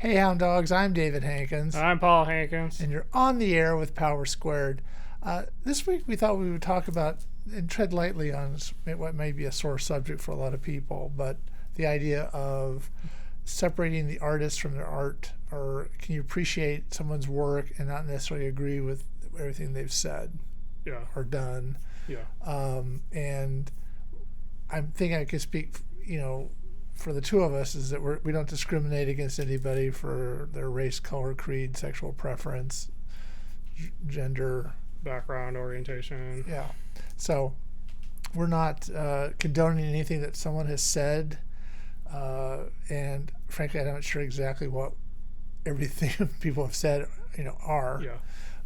Hey, Hound Dogs, I'm David Hankins. I'm Paul Hankins. And you're on the air with Power Squared. This week we thought we would talk about and tread lightly on what may be a sore subject for a lot of people, but the idea of separating the artist from their art, or can you appreciate someone's work and not necessarily agree with everything they've said or done? And I'm thinking I could speak, for the two of us, is that we don't discriminate against anybody for their race, color, creed, sexual preference, gender, background, orientation. Yeah. So we're not condoning anything that someone has said. And frankly, I'm not sure exactly what everything people have said, are. Yeah.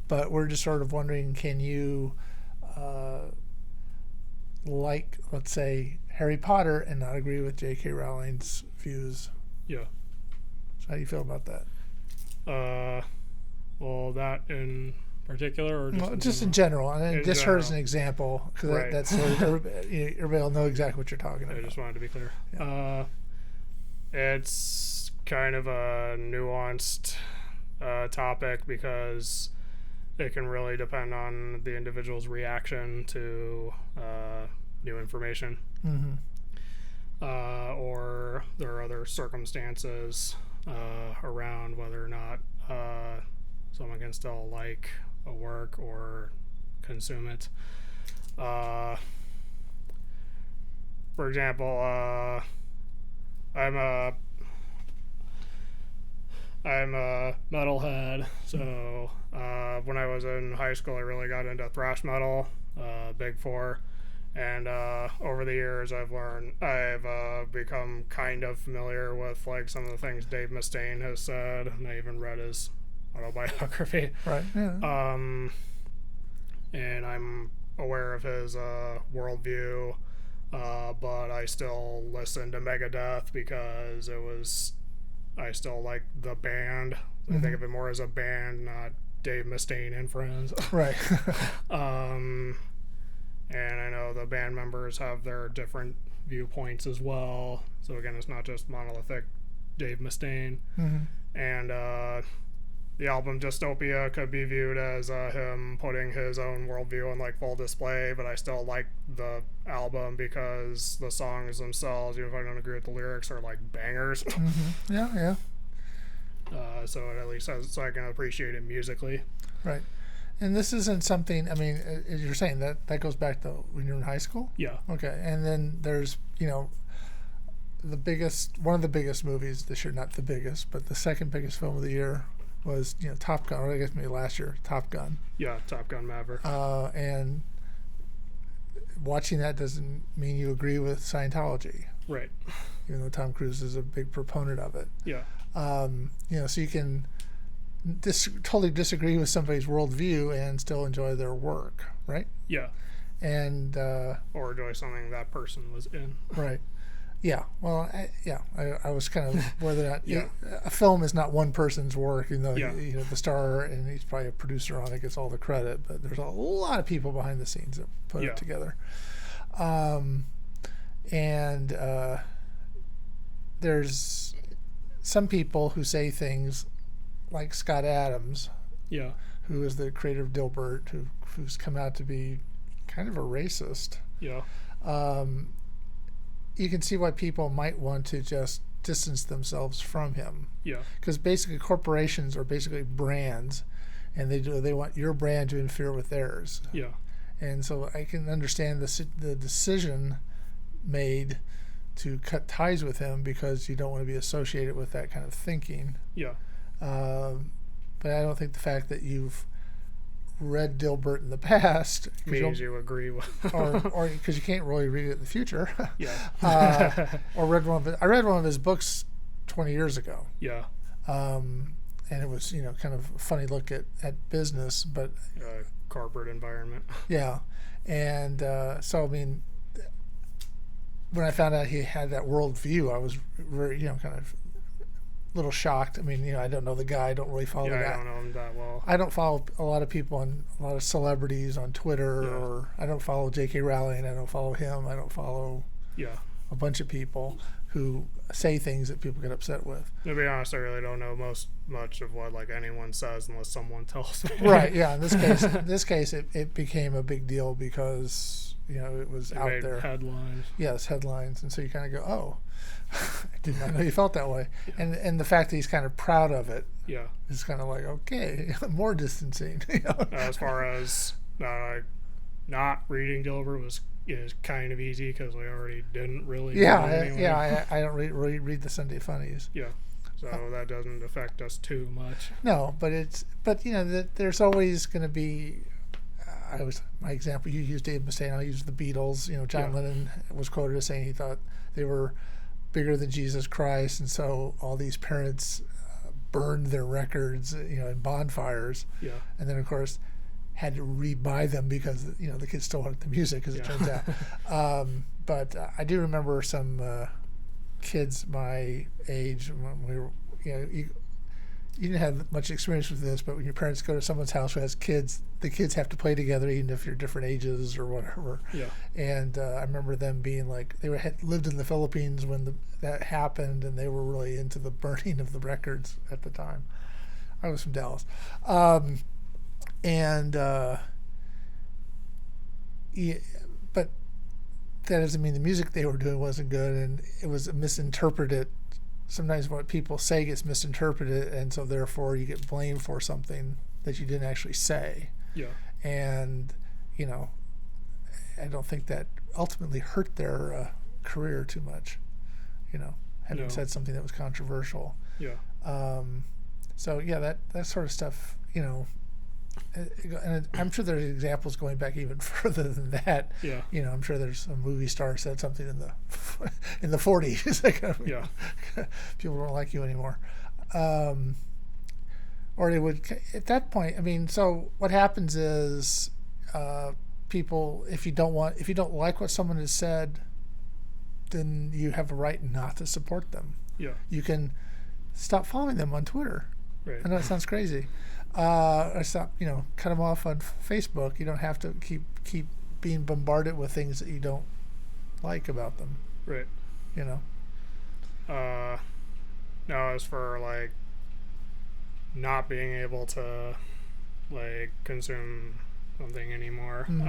But we're just sort of wondering, can you, let's say, Harry Potter and not agree with J.K. Rowling's views? Yeah. So how do you feel about that? Well, that in particular, or just in general? And just her as an general. example, because Right. that's sort of, everybody will know exactly what you're talking about. I just wanted to be clear. Yeah. It's kind of a nuanced topic because it can really depend on the individual's reaction to new information. Mm-hmm. Or there are other circumstances around whether or not someone can still like a work or consume it. For example, I'm a metalhead, so when I was in high school, I really got into thrash metal, Big Four, and over the years, I've become kind of familiar with like some of the things Dave Mustaine has said, and I even read his autobiography. Right. Yeah. And I'm aware of his worldview, but I still listen to Megadeth because I still like the band. Mm-hmm. I think of it more as a band, not Dave Mustaine and friends. Right. And I know the band members have their different viewpoints as well. So again, it's not just monolithic Dave Mustaine. Mm-hmm. And the album Dystopia could be viewed as him putting his own worldview on like full display, but I still like the album because the songs themselves, even if I don't agree with the lyrics, are like bangers. Mm-hmm. Yeah. So at least so I can appreciate it musically. Right. And this isn't something, as you're saying, that goes back to when you're in high school? Yeah. Okay. And then there's, one of the biggest movies this year, not the biggest, but the second biggest film of the year was, Top Gun, or I guess maybe last year, Top Gun. Yeah, Top Gun Maverick. And watching that doesn't mean you agree with Scientology. Right. Even though Tom Cruise is a big proponent of it. Yeah. So you can totally disagree with somebody's worldview and still enjoy their work, right? Yeah. And or enjoy something that person was in. Right. Yeah. Well, I was kind of whether or not a film is not one person's work, even though the star and he's probably a producer on it gets all the credit, but there's a lot of people behind the scenes that put it together. And there's some people who say things like Scott Adams, who is the creator of Dilbert, who's come out to be kind of a racist. Yeah. You can see why people might want to just distance themselves from him. Yeah. Because basically corporations are basically brands, and they want your brand to interfere with theirs. Yeah. And so I can understand the decision made to cut ties with him because you don't want to be associated with that kind of thinking. Yeah. But I don't think the fact that you've read Dilbert in the past means you agree with, or because you can't really read it in the future. Yeah. Or read I read one of his books 20 years ago. Yeah. And it was kind of a funny look at business, but corporate environment. Yeah. And so when I found out he had that worldview, I was very kind of little shocked. I don't know the guy. I don't really follow the guy. I don't know him that well. I don't follow a lot of people a lot of celebrities on Twitter, or I don't follow J.K. Rowling. I don't follow him. I don't follow a bunch of people. who say things that people get upset with. To be honest, I really don't know much of what like anyone says unless someone tells me. Right. Yeah. In this case, it became a big deal because it was out made there. Headlines. Yes, headlines, and so you kind of go, oh, I did not know you felt that way, and the fact that he's kind of proud of it. Yeah. It's kind of like, okay, more distancing. As far as not reading Dilbert is kind of easy because I already didn't really. I don't read the Sunday funnies. Yeah, so that doesn't affect us too much. No, but there's always going to be. My example. You used Dave Mustaine. I used the Beatles. John Lennon was quoted as saying he thought they were bigger than Jesus Christ, and so all these parents burned their records, in bonfires. Yeah. And then of course had to rebuy them because the kids still wanted the music, as it turns out. But I do remember some kids my age when we were, you didn't have much experience with this, but when your parents go to someone's house who has kids, the kids have to play together even if you're different ages or whatever. Yeah. And I remember them being like, had lived in the Philippines when that happened, and they were really into the burning of the records at the time. I was from Dallas. But that doesn't mean the music they were doing wasn't good, and it was misinterpreted. Sometimes what people say gets misinterpreted, and so therefore you get blamed for something that you didn't actually say. Yeah. And I don't think that ultimately hurt their career too much. Having said something that was controversial. Yeah. So yeah, that sort of stuff. And I'm sure there's examples going back even further than that. Yeah. I'm sure there's a movie star said something in the 40s. Yeah. People don't like you anymore. Or they would at that point. I mean, so what happens is people, if you don't like what someone has said, then you have a right not to support them. Yeah. You can stop following them on Twitter. Right. I know it sounds crazy. Or stop, cut them off on Facebook. You don't have to keep being bombarded with things that you don't like about them. Right. Now, as for like not being able to like consume something anymore, mm-hmm.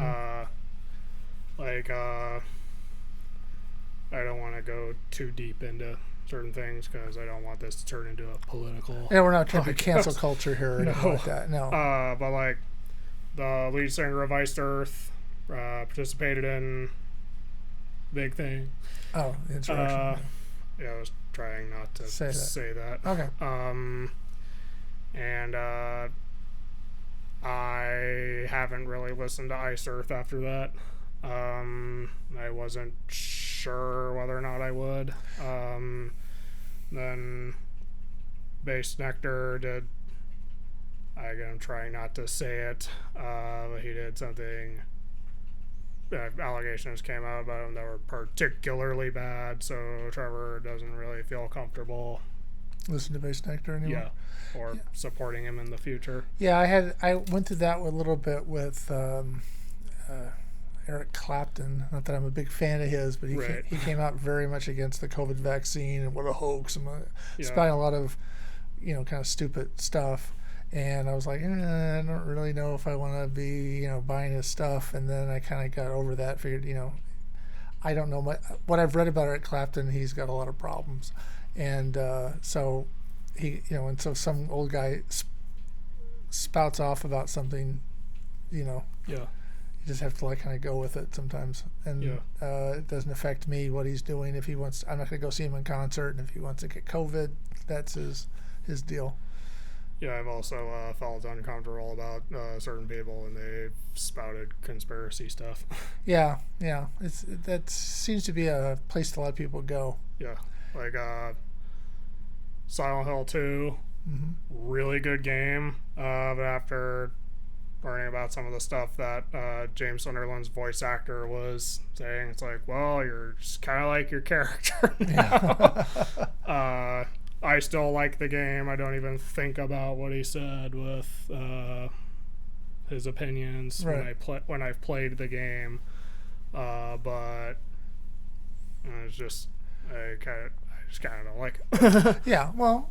I don't want to go too deep into certain things because I don't want this to turn into a political. Yeah, we're not trying to cancel culture here or anything like that. No. But like the lead singer of Iced Earth participated in Big Thing. Oh, the insurrection. Yeah, I was trying not to say that. Okay. And I haven't really listened to Iced Earth after that. I wasn't sure whether or not I would. Then Bass Nectar did, again, I'm trying not to say it, but he did something, allegations came out about him that were particularly bad, so Trevor doesn't really feel comfortable Listen to Bass Nectar anymore? Yeah, or supporting him in the future. Yeah, I went through that a little bit with Eric Clapton. Not that I'm a big fan of his, but he came out very much against the COVID vaccine and what a hoax, and spouting a lot of kind of stupid stuff. And I was like, I don't really know if I want to be buying his stuff. And then I kind of got over that. Figured I don't know what I've read about Eric Clapton. He's got a lot of problems, and so he and so some old guy spouts off about something, Yeah. You just have to kind of go with it sometimes, and it doesn't affect me what he's doing. If he wants, I'm not going to go see him in concert, and if he wants to get COVID, that's his deal. Yeah, I've also felt uncomfortable about certain people when they've spouted conspiracy stuff. Yeah, that seems to be a place a lot of people go. Yeah, like Silent Hill 2, really good game, but after learning about some of the stuff that James Sunderland's voice actor was saying, it's like, well, you're just kind of like your character now. I still like the game. I don't even think about what he said with his opinions when I've played the game. But it's just I just kind of don't like it. Yeah, well,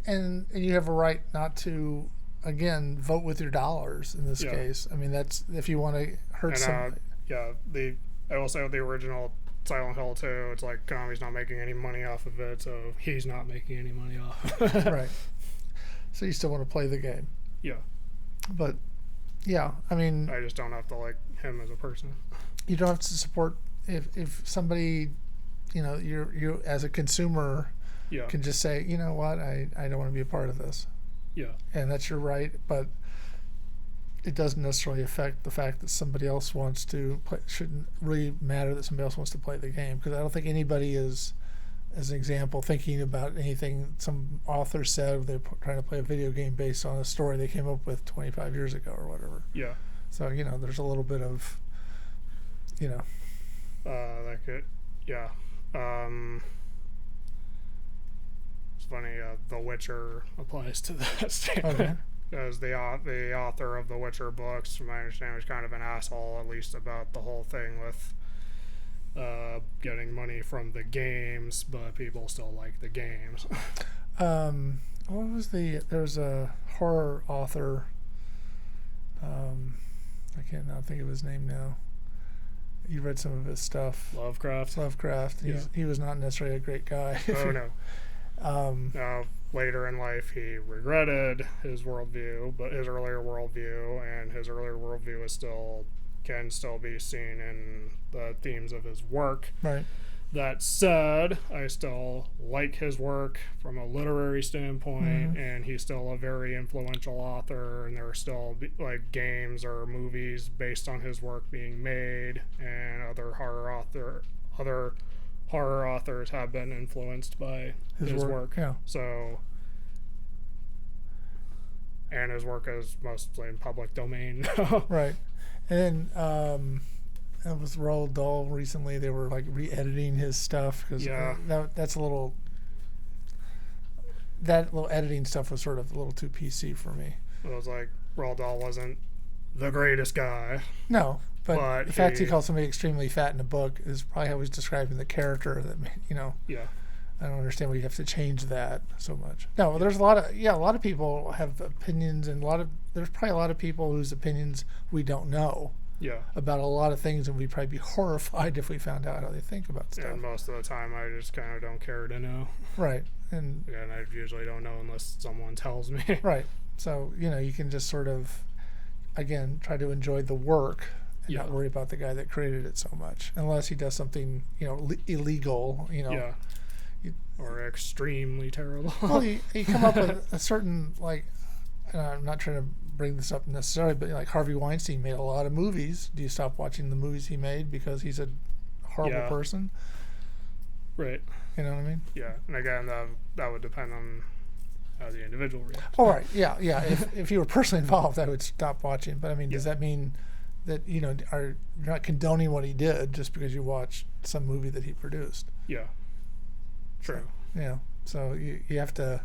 and you have a right not to, again, vote with your dollars in this case. I mean, that's if you want to hurt somebody. I will say with the original Silent Hill 2, it's like Konami's not making any money off of it, so he's not making any money off of it. Right. So you still want to play the game. Yeah. But, yeah, I mean... I just don't have to like him as a person. You don't have to support... If somebody, you as a consumer can just say, you know what, I don't want to be a part of this. Yeah. And that's your right, but it doesn't necessarily affect the fact that somebody else wants to play. It shouldn't really matter that somebody else wants to play the game, because I don't think anybody is, as an example, thinking about anything some author said they're trying to play a video game based on a story they came up with 25 years ago or whatever. Yeah. So, there's a little bit of, that could, yeah. It's funny, The Witcher applies to that statement. Okay. Because the author of the Witcher books, from my understanding, was kind of an asshole, at least about the whole thing with getting money from the games, but people still like the games. What was there's a horror author, I can't now think of his name now. You read some of his stuff. Lovecraft. He was not necessarily a great guy. Oh, no. Later in life, he regretted his worldview, but his earlier worldview, and his earlier worldview can still be seen in the themes of his work. Right. That said, I still like his work from a literary standpoint, and he's still a very influential author, and there are still like games or movies based on his work being made, and other horror authors have been influenced by his work. Yeah. So, and his work is mostly in public domain. Right. And then it was Roald Dahl recently. They were like re-editing his stuff because that little editing stuff was sort of a little too PC for me. It was like Roald Dahl wasn't the greatest guy. No, but the fact he called somebody extremely fat in a book is probably how he's describing the character. That Yeah. I don't understand why you have to change that so much. No, there's a lot of people have opinions, and there's probably a lot of people whose opinions we don't know. Yeah. About a lot of things, and we'd probably be horrified if we found out how they think about stuff. And most of the time, I just kind of don't care to know. Right. And I usually don't know unless someone tells me. Right. So, you can just sort of, again, try to enjoy the work and not worry about the guy that created it so much. Unless he does something, illegal, Yeah. Or extremely terrible. Well, you come up with a certain, like, I'm not trying to bring this up necessarily, but like Harvey Weinstein made a lot of movies. Do you stop watching the movies he made because he's a horrible person? Right. You know what I mean? Yeah. And again, that would depend on how the individual reacts. Oh, right. Yeah. If you were personally involved, I would stop watching. But I mean, does that mean that you're not condoning what he did just because you watched some movie that he produced? Yeah. True. So you have to.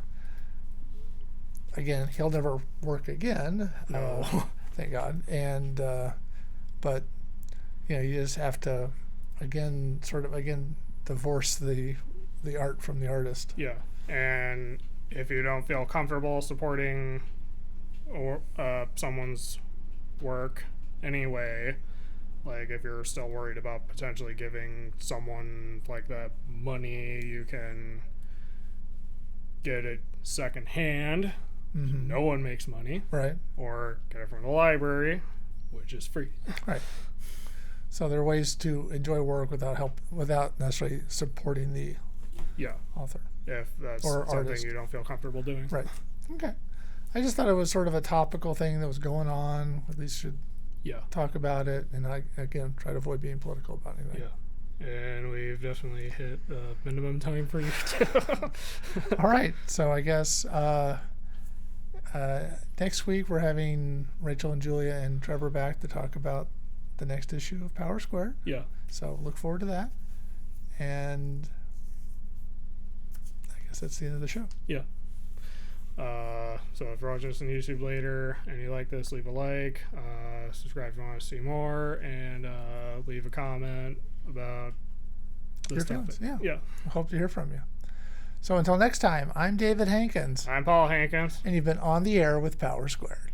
Again, he'll never work again. No. Thank God. And but you just have to divorce the art from the artist. Yeah. And if you don't feel comfortable supporting someone's work anyway, like if you're still worried about potentially giving someone like that money, you can get it secondhand. Mm-hmm. No one makes money. Right. Or get it from the library, which is free. Right. So there are ways to enjoy work without necessarily supporting the author. If that's or something artist. You don't feel comfortable doing. Right. Okay. I just thought it was sort of a topical thing that was going on. At least should talk about it, and I again try to avoid being political about anything. Yeah. And we've definitely hit minimum time for you too. All right. So I guess next week we're having Rachel and Julia and Trevor back to talk about the next issue of Power Squared. Yeah. So look forward to that. And I guess that's the end of the show. Yeah. So if you're watching this on YouTube later and you like this, leave a like, subscribe if you want to see more, and leave a comment about this topic. Yeah. Hope to hear from you. So until next time, I'm David Hankins. I'm Paul Hankins. And you've been on the air with Power Squared.